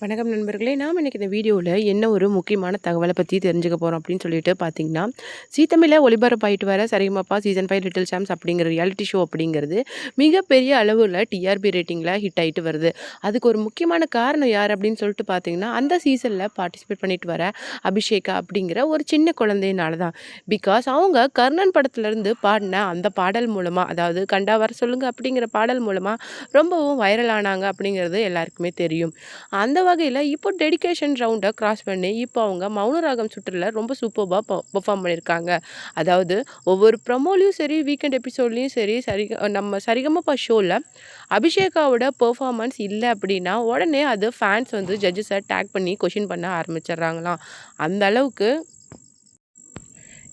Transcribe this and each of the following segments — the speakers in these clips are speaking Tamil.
வணக்கம் நண்பர்களே. நாம் இன்னைக்கு இந்த வீடியோவில் என்ன ஒரு முக்கியமான தகவலை பற்றி தெரிஞ்சுக்க போகிறோம் அப்படின்னு சொல்லிட்டு பார்த்தீங்கன்னா, ஜீ தமிழில் ஒளிபரப்பாயிட்டு வர சரிகமபா சீசன் 5 லிட்டில் சாம்ப்ஸ் அப்படிங்கிற ரியாலிட்டி ஷோ அப்படிங்கிறது மிகப்பெரிய அளவில் டிஆர்பி ரேட்டிங்கில் ஹிட் ஆகிட்டு வருது. அதுக்கு ஒரு முக்கியமான காரணம் யார் அப்படின்னு சொல்லிட்டு பார்த்தீங்கன்னா, அந்த சீசனில் பார்ட்டிசிபேட் பண்ணிட்டு வர அபிஷேகா அப்படிங்கிற ஒரு சின்ன குழந்தையினால தான். பிகாஸ் அவங்க கர்ணன் படத்துலேருந்து பாடின அந்த பாடல் மூலமாக, அதாவது கண்டா வர சொல்லுங்க அப்படிங்கிற பாடல் மூலமாக ரொம்பவும் வைரல் ஆனாங்க அப்படிங்கிறது எல்லாருக்குமே தெரியும். அந்த வகையில் இப்போ டெடிகேஷன் ரவுண்டை கிராஸ் பண்ணி இப்போ அவங்க மௌனராகம் சுற்றுல ரொம்ப சூப்பர்பாக பெர்ஃபார்ம் பண்ணியிருக்காங்க. அதாவது ஒவ்வொரு ப்ரமோலையும் சரி, வீக்கெண்ட் எபிசோட்லேயும் சரி, நம்ம சரிகமபா ஷோவில் அபிஷேகாவோட பெர்ஃபார்மன்ஸ் இல்லை அப்படின்னா உடனே அது ஃபேன்ஸ் வந்து ஜட்ஜஸை டேக் பண்ணி கொஷின் பண்ண ஆரம்பிச்சிடுறாங்களாம். அந்த அளவுக்கு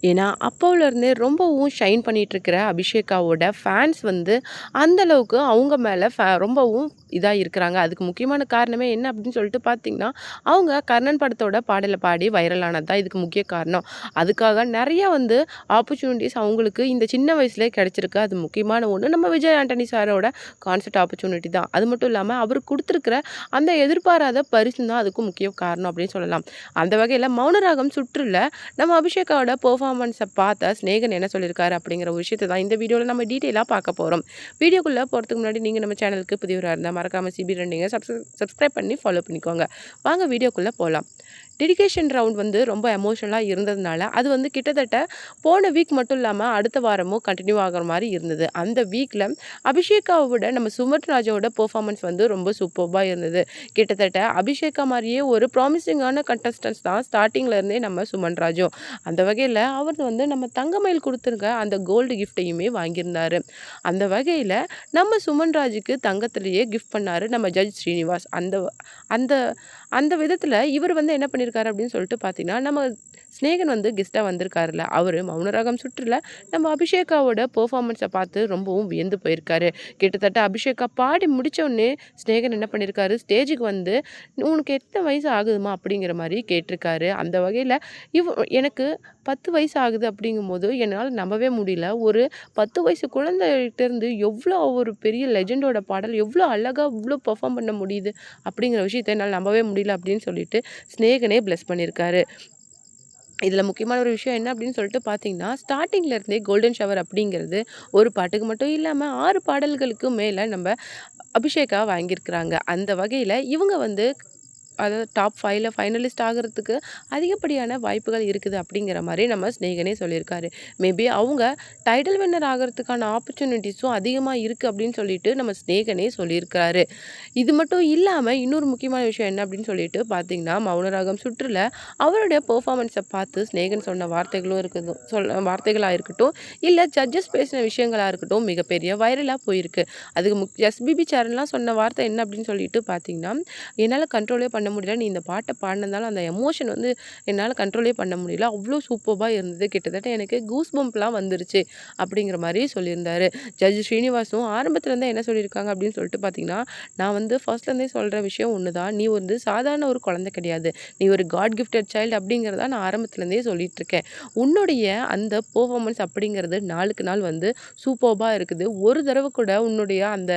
ஏன்னா அப்போலேருந்தே ரொம்பவும் ஷைன் பண்ணிகிட்ருக்கிற அபிஷேகாவோட ஃபேன்ஸ் வந்து அந்தளவுக்கு அவங்க மேலே ரொம்பவும் இதாக இருக்கிறாங்க. அதுக்கு முக்கியமான காரணமே என்ன அப்படின்னு சொல்லிட்டு பார்த்தீங்கன்னா, அவங்க கர்ணன் படத்தோட பாடலை பாடி வைரலானது தான் இதுக்கு முக்கிய காரணம். அதுக்காக நிறையா வந்து ஆப்பர்ச்சுனிட்டிஸ் அவங்களுக்கு இந்த சின்ன வயசுலேயே கிடச்சிருக்கு. அது முக்கியமான ஒன்று நம்ம விஜய் ஆண்டனி சாரோட கான்சர்ட் ஆப்பர்ச்சுனிட்டி தான். அது மட்டும் இல்லாமல் அவர் கொடுத்துருக்கிற அந்த எதிர்பாராத பரிசு தான் அதுக்கும் முக்கிய காரணம் அப்படின்னு சொல்லலாம். அந்த வகையில் மௌனராகம் சுற்றுல நம்ம அபிஷேகாவோட பெர்ஃபார்மன்ஸை பார்த்த ஸ்நேகன் என்ன சொல்லியிருக்காரு அப்படிங்கிற ஒரு விஷயத்தை தான் இந்த வீடியோவில் நம்ம டீட்டெயிலாக பார்க்க போகிறோம். வீடியோக்குள்ளே போகிறதுக்கு முன்னாடி நீங்கள் நம்ம சேனலுக்கு புதியவராக இருந்தால் மறக்காமல் சிபி ரன்னிங்கை சப்ஸ்கிரைப் பண்ணி ஃபாலோ பண்ணிக்கோங்க. வாங்க வீடியோக்குள்ளே போகலாம். டெடிகேஷன் ரவுண்ட் வந்து ரொம்ப எமோஷனலாக இருந்ததுனால அது வந்து கிட்டத்தட்ட போன வீக் மட்டும் இல்லாமல் அடுத்த வாரமும் கண்டினியூ ஆகிற மாதிரி இருந்தது. அந்த வீக்கில் அபிஷேகாவை விட நம்ம சுமன் ராஜாவோட பெர்ஃபார்மன்ஸ் வந்து ரொம்ப சூப்பர்பாக இருந்தது. கிட்டத்தட்ட அபிஷேகா மாதிரியே ஒரு ப்ராமிசிங்கான கண்டஸ்டன்ஸ் தான் ஸ்டார்டிங்லேருந்தே நம்ம சுமன் ராஜும். அந்த வகையில் அவர் வந்து நம்ம தங்கமயில் கொடுத்துருக்க அந்த கோல்டு கிஃப்டையுமே வாங்கியிருந்தார். அந்த வகையில் நம்ம சுமன் ராஜுக்கு தங்கத்திலேயே கிஃப்ட் பண்ணார் நம்ம ஜட்ஜ் ஸ்ரீனிவாஸ். அந்த அந்த விதத்தில் இவர் வந்து என்ன பண்ணியிருக்காரு அப்படின்னு சொல்லிட்டு பார்த்தீங்கன்னா, நம்ம ஸ்நேகன் வந்து கெஸ்ட்டாக வந்திருக்காருல்ல, அவர் மௌனராகம் சுற்றுல நம்ம அபிஷேகாவோட பெர்ஃபார்மன்ஸை பார்த்து ரொம்பவும் வியந்து போயிருக்காரு. கிட்டத்தட்ட அபிஷேகா பாடி முடித்தோடனே ஸ்நேகன் என்ன பண்ணியிருக்காரு, ஸ்டேஜுக்கு வந்து உனக்கு எத்தனை வயசு ஆகுதுமா அப்படிங்கிற மாதிரி கேட்டிருக்காரு. அந்த வகையில் எனக்கு 10 வயசு ஆகுது அப்படிங்கும்போது என்னால் நம்பவே முடியல. ஒரு 10 வயசு குழந்தைகிட்டேருந்து எவ்வளோ ஒரு பெரிய லெஜெண்டோட பாடல் எவ்வளோ அழகாக இவ்வளோ பெர்ஃபார்ம் பண்ண முடியுது அப்படிங்கிற விஷயத்தை என்னால் நம்பவே முடியல அப்படின்னு சொல்லிட்டு ஸ்நேகனே பிளஸ் பண்ணியிருக்காரு. இதில் முக்கியமான ஒரு விஷயம் என்ன அப்படின்னு சொல்லிட்டு பார்த்தீங்கன்னா, ஸ்டார்டிங்லேருந்தே கோல்டன் ஷவர் அப்படிங்கிறது ஒரு பாட்டுக்கு மட்டும் இல்லாமல் 6 பாடல்களுக்கு மேலே நம்ம அபிஷேகா வாங்கியிருக்கிறாங்க. அந்த வகையில் இவங்க வந்து அதாவது டாப் 5ல் ஃபைனலிஸ்ட் ஆகிறதுக்கு அதிகப்படியான வாய்ப்புகள் இருக்குது அப்படிங்கிற மாதிரி நம்ம ஸ்நேகனே சொல்லியிருக்காரு. மேபி அவங்க டைட்டில் வின்னர் ஆகிறதுக்கான ஆப்பர்ச்சுனிட்டிஸும் அதிகமாக இருக்குது அப்படின்னு சொல்லிட்டு நம்ம ஸ்நேகனே சொல்லியிருக்காரு. இது மட்டும் இல்லாமல் இன்னொரு முக்கியமான விஷயம் என்ன அப்படின்னு சொல்லிட்டு பார்த்தீங்கன்னா, மௌனராகம் சுற்றுல அவருடைய பெர்ஃபார்மன்ஸை பார்த்து ஸ்நேகன் சொன்ன வார்த்தைகளாக இருக்கட்டும், இல்லை ஜட்ஜஸ் பேசின விஷயங்களாக இருக்கட்டும், மிகப்பெரிய வைரலாக போயிருக்கு. அதுக்கு எஸ்பிபி சேனல்லாம் சொன்ன வார்த்தை என்ன அப்படின்னு சொல்லிட்டு பார்த்தீங்கன்னா, என்னால் கண்ட்ரோலே பண்ண முடியல, நீ இந்த பாட்டை பாடினதால அந்த எமோஷன் வந்து என்னால் கண்ட்ரோலே பண்ண முடியல, அவ்வளோ சூப்பராக இருந்தது, கிட்டத்தட்ட எனக்கு கூஸ் பம்ப்லாம் வந்துருச்சு அப்படிங்கிற மாதிரி சொல்லியிருந்தாரு. ஜட்ஜ் ஸ்ரீனிவாசும் ஆரம்பத்துலேருந்தே என்ன சொல்லியிருக்காங்க அப்படின்னு சொல்லிட்டு பார்த்தீங்கன்னா, நான் வந்து ஃபர்ஸ்ட்லேருந்தே சொல்கிற விஷயம் ஒன்று தான், நீ வந்து சாதாரண ஒரு குழந்தை கிடையாது, நீ ஒரு காட் கிஃப்டட் சைல்டு அப்படிங்கிறத நான் ஆரம்பத்துலேருந்தே சொல்லிகிட்ருக்கேன். உன்னுடைய அந்த பெர்ஃபார்மன்ஸ் அப்படிங்கிறது நாளுக்கு நாள் வந்து சூப்பராக இருக்குது. ஒரு தடவை கூட உன்னுடைய அந்த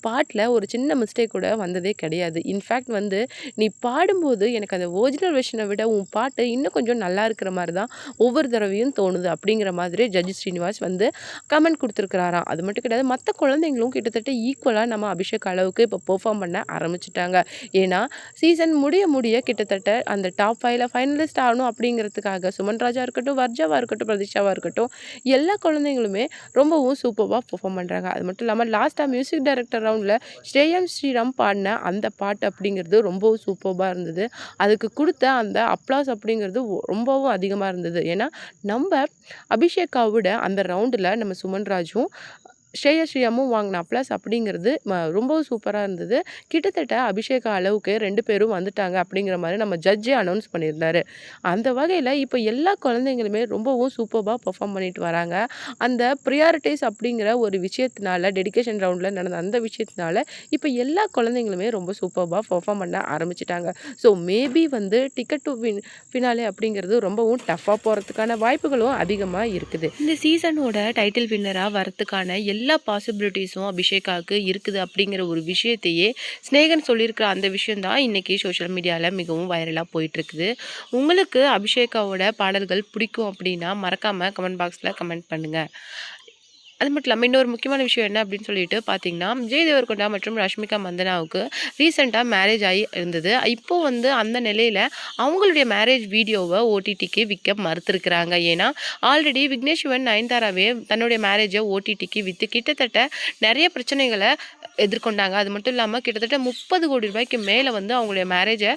பாட்டில் ஒரு சின்ன மிஸ்டேக் கூட வந்ததே கிடையாது. இன்ஃபேக்ட் வந்து நீ பாடும்போது எனக்கு அந்த ஒரிஜினல் வெர்ஷனை விட உன் பாட்டு இன்னும் கொஞ்சம் நல்லா இருக்கிற மாதிரி தான் ஒவ்வொரு தடவையும் தோணுது அப்படிங்கிற மாதிரி ஜட்ஜ் ஸ்ரீனிவாஸ் வந்து கமெண்ட் கொடுத்துருக்குறாராம். அது மட்டும் கிடையாது, மற்ற குழந்தைங்களும் கிட்டத்தட்ட ஈக்குவலாக நம்ம அபிஷேக் அளவுக்கு இப்போ பெர்ஃபார்ம் பண்ண ஆரம்பிச்சிட்டாங்க. ஏன்னா சீசன் முடிய கிட்டத்தட்ட அந்த டாப் 5ல் ஃபைனலிஸ்ட் ஆகணும் அப்படிங்கிறதுக்காக சுமன் ராஜா இருக்கட்டும், வர்ஜாவாக இருக்கட்டும், பிரதீஷாவாக இருக்கட்டும், எல்லா குழந்தைங்களுமே ரொம்பவும் சூப்பராக பெர்ஃபார்ம் பண்ணுறாங்க. அது மட்டும் இல்லாமல் லாஸ்ட்டாக மியூசிக் டைரக்டர் ரவுண்டில் ஸ்ரீராம் பாடின அந்த பாட்டு அப்படிங்கிறது ரொம்பவும் சூப்பராக இருந்தது. அதுக்கு கொடுத்த அந்த அப்ளாஸ் அப்படிங்கிறது ரொம்பவும் அதிகமாக இருந்தது. ஏன்னா நம்ம அபிஷேகாவோட அந்த ரவுண்டில் நம்ம சுமன் ராஜும் ஸ்ரீராமும் வாங்கின அப்ளாஸ் அப்படிங்கிறது ரொம்பவும் சூப்பராக இருந்தது. கிட்டத்தட்ட அபிஷேகா அளவுக்கு 2 பேரும் வந்துட்டாங்க அப்படிங்கிற மாதிரி நம்ம ஜட்ஜே அனௌன்ஸ் பண்ணியிருந்தாரு. அந்த வகையில் இப்போ எல்லா குழந்தைங்களுமே ரொம்பவும் சூப்பராக பெர்ஃபார்ம் பண்ணிட்டு வராங்க. அந்த ப்ரியாரிட்டிஸ் அப்படிங்கிற ஒரு விஷயத்தினால, டெடிகேஷன் ரவுண்டில் நடந்த அந்த விஷயத்தினால இப்போ எல்லா குழந்தைங்களுமே ரொம்ப சூப்பராக பெர்ஃபார்ம் பண்ண ஆரம்பிச்சிட்டாங்க. ஸோ மேபி வந்து டிக்கெட் டு ஃபினாலே அப்படிங்கிறது ரொம்பவும் டஃப்பாக போகிறதுக்கான வாய்ப்புகளும் அதிகமாக இருக்குது. இந்த சீசனோட டைட்டில் வின்னராக வரத்துக்கான எல்லா எல்லா பாசிபிலிட்டிஸும் அபிஷேகாவுக்கு இருக்குது அப்படிங்கிற ஒரு விஷயத்தையே ஸ்நேகன் சொல்லியிருக்கிற அந்த விஷயம் தான் இன்றைக்கி சோஷியல் மீடியாவில் மிகவும் வைரலாக போயிட்டுருக்குது. உங்களுக்கு அபிஷேகாவோட பாடல்கள் பிடிக்கும் அப்படின்னா மறக்காமல் கமெண்ட் பாக்ஸில் கமெண்ட் பண்ணுங்கள். அது மட்டும் இல்லாமல் இன்னொரு முக்கியமான விஷயம் என்ன அப்படின்னு சொல்லிட்டு பார்த்தீங்கன்னா, விஜய் தேவரகொண்டா மற்றும் ரஷ்மிகா மந்தனாவுக்கு ரீசெண்டாக மேரேஜ் ஆகி இருந்தது. இப்போ வந்து அந்த நிலையில் அவங்களுடைய மேரேஜ் வீடியோவை ஓடிடிக்கு விற்க மறுத்துருக்குறாங்க. ஏன்னா ஆல்ரெடி விக்னேஷ் சிவன் நயன்தாராவே தன்னுடைய மேரேஜை ஓடிடிக்கு விற்று கிட்டத்தட்ட நிறைய பிரச்சனைகளை எதிர்கொண்டாங்க. அது மட்டும் இல்லாமல் கிட்டத்தட்ட 30 கோடி ரூபாய்க்கு மேலே வந்து அவங்களுடைய மேரேஜை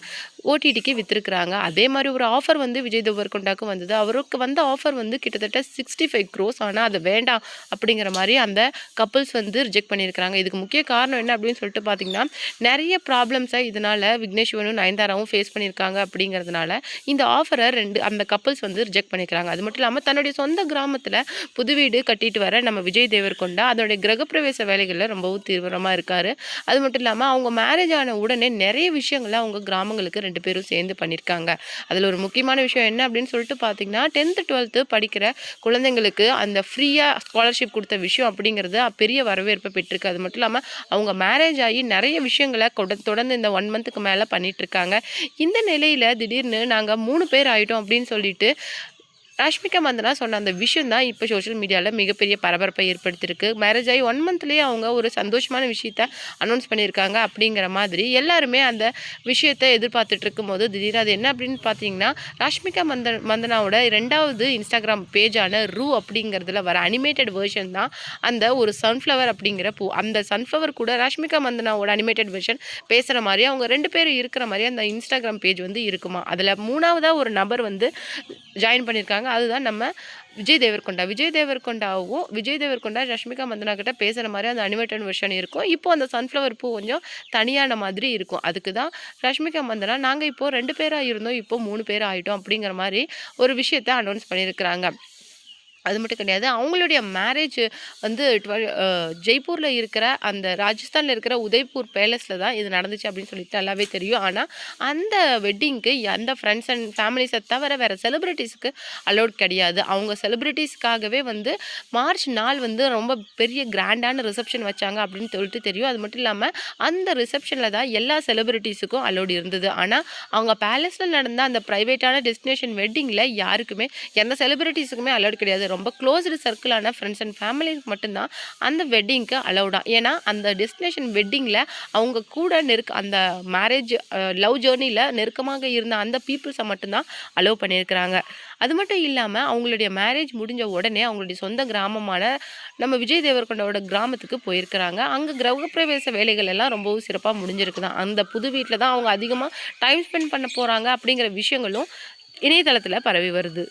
ஓடிடிக்கு விற்றுருக்குறாங்க. அதே மாதிரி ஒரு ஆஃபர் வந்து விஜய் தேவரகொண்டாவுக்கு வந்தது. அவருக்கு வந்த ஆஃபர் வந்து கிட்டத்தட்ட 65 crores. ஆனால் அது வேண்டாம் அப்படிங்கிற மாதிரி அந்த கப்புள்ஸ் வந்து ரிஜெக்ட் பண்ணியிருக்கிறாங்க. இதுக்கு முக்கிய காரணம் என்ன அப்படின்னு சொல்லிட்டு பார்த்தீங்கன்னா, நிறைய ப்ராப்ளம்ஸை இதனால் விக்னேஷ் சிவனும் நயன்தாராவும் ஃபேஸ் பண்ணியிருக்காங்க. அப்படிங்கிறதுனால இந்த ஆஃபரை அந்த கப்புள்ஸ் வந்து ரிஜெக்ட் பண்ணியிருக்கிறாங்க. அது மட்டும் இல்லாமல் தன்னுடைய சொந்த கிராமத்தில் புது வீடு கட்டிட்டு வர நம்ம விஜய் தேவரகொண்டா அதோடைய கிரகப்பிரவேச வேலைகளில் ரொம்பவும் தீவிரமாக இருக்கார். அது மட்டும் இல்லாமல் அவங்க மேரேஜ் ஆன உடனே நிறைய விஷயங்களை அவங்க கிராமங்களுக்கு 2 பேரும் சேர்ந்து பண்ணியிருக்காங்க. அதில் ஒரு முக்கியமான விஷயம் என்ன அப்படின்னு சொல்லிட்டு பார்த்தீங்கன்னா, 10th 12th படிக்கிற குழந்தைங்களுக்கு அந்த ஃப்ரீயாக ஸ்காலர்ஷிப் கொடுத்த விஷயம் அப்படிங்கிறது பெரிய வரவேற்பை பெற்றிருக்கு. அது மட்டும் இல்லாமல் அவங்க மேரேஜ் ஆகி நிறைய விஷயங்களை தொடர்ந்து இந்த 1 monthக்கு மேலே பண்ணிகிட்ருக்காங்க. இந்த நிலையில் திடீர்னு நாங்கள் 3 பேர் ஆகிட்டோம் அப்படின்னு சொல்லிட்டு ரஷ்மிகா மந்தனா சொன்ன அந்த விஷயம் தான் இப்போ சோஷியல் மீடியாவில் மிகப்பெரிய பரபரப்பை ஏற்படுத்தியிருக்கு. மேரேஜ் ஆகி 1 monthலேயே அவங்க ஒரு சந்தோஷமான விஷயத்த அனௌன்ஸ் பண்ணியிருக்காங்க. அப்படிங்கிற மாதிரி எல்லாருமே அந்த விஷயத்தை எதிர்பார்த்துட்டு இருக்கும்போது திடீர்னு அது என்ன அப்படின்னு பார்த்தீங்கன்னா, ரஷ்மிகா மந்தனாவோட 2வது இன்ஸ்டாகிராம் பேஜான ரூ அப்படிங்கிறதுல வர அனிமேட்டட் வெர்ஷன் தான் அந்த ஒரு சன்ஃப்ளவர் அப்படிங்கிற பூ. அந்த சன்ஃப்ளவர் கூட ரஷ்மிகா மந்தனாவோட அனிமேட்டட் வெர்ஷன் பேசுகிற மாதிரி அவங்க 2 பேரும் இருக்கிற மாதிரி அந்த இன்ஸ்டாகிராம் பேஜ் வந்து இருக்குமா. அதில் 3வதாக ஒரு நபர் வந்து ஜாயின் பண்ணியிருக்காங்க. அதுதான் நம்ம விஜய் தேவரகொண்டா. விஜய் தேவரகொண்டா ரஷ்மிகா மந்தனா கிட்ட பேசுகிற மாதிரி அந்த அனிமேட்டட் வெர்ஷன் இருக்கும். இப்போ அந்த சன்ஃப்ளவர் பூ கொஞ்சம் தனியான மாதிரி இருக்கும். அதுக்கு தான் ரஷ்மிகா மந்தனா நாங்கள் இப்போது 2 பேராக இருந்தோம், இப்போ 3 பேர் ஆகிட்டோம் அப்படிங்கிற மாதிரி ஒரு விஷயத்தை அனௌன்ஸ் பண்ணியிருக்கிறாங்க. அது மட்டும் கிடையாது, அவங்களுடைய மேரேஜ் வந்து ஜெய்ப்பூரில் இருக்கிற அந்த ராஜஸ்தானில் இருக்கிற உதய்பூர் பேலஸில் தான் இது நடந்துச்சு அப்படின்னு சொல்லிட்டு நல்லாவே தெரியும். ஆனால் அந்த வெட்டிங்க்கு அந்த ஃப்ரெண்ட்ஸ் அண்ட் ஃபேமிலிஸை தவிர வேறு செலிப்ரிட்டிஸ்க்கு அலோட் கிடையாது. அவங்க செலிப்ரிட்டிஸ்க்காகவே வந்து மார்ச் 4 வந்து ரொம்ப பெரிய கிராண்டான ரிசப்ஷன் வச்சாங்க அப்படின்னு சொல்லிட்டு தெரியும். அது மட்டும் இல்லாமல் அந்த ரிசப்ஷனில் தான் எல்லா செலிப்ரிட்டிஸுக்கும் அலோட் இருந்தது. ஆனால் அவங்க பேலஸில் நடந்த அந்த ப்ரைவேட்டான டெஸ்டினேஷன் வெட்டிங்கில் யாருக்குமே எந்த செலிப்ரிட்டிஸுக்குமே அலோட் கிடையாது. ரொம்ப க்ளோஸ்டு சர்க்கிளான ஃப்ரெண்ட்ஸ் அண்ட் ஃபேமிலிக்கு மட்டும்தான் அந்த வெட்டிங்க்கு அலௌடா. ஏன்னா அந்த டெஸ்டினேஷன் வெட்டிங்கில் அவங்க கூட அந்த மேரேஜ் லவ் ஜேர்னியில் நெருக்கமாக இருந்த அந்த பீப்புள்ஸை மட்டும்தான் அலோவ் பண்ணியிருக்கிறாங்க. அது மட்டும் இல்லாமல் அவங்களுடைய மேரேஜ் முடிஞ்ச உடனே அவங்களுடைய சொந்த கிராமமான நம்ம விஜய் தேவரகொண்டாவோட கிராமத்துக்கு போயிருக்கிறாங்க. அங்கே கிரகப்பிரவேச வேலைகள் எல்லாம் ரொம்பவும் சிறப்பாக முடிஞ்சிருக்குதான். அந்த புது வீட்டில் தான் அவங்க அதிகமாக டைம் ஸ்பெண்ட் பண்ண போகிறாங்க அப்படிங்கிற விஷயங்களும் இணையதளத்தில் பரவி வருது.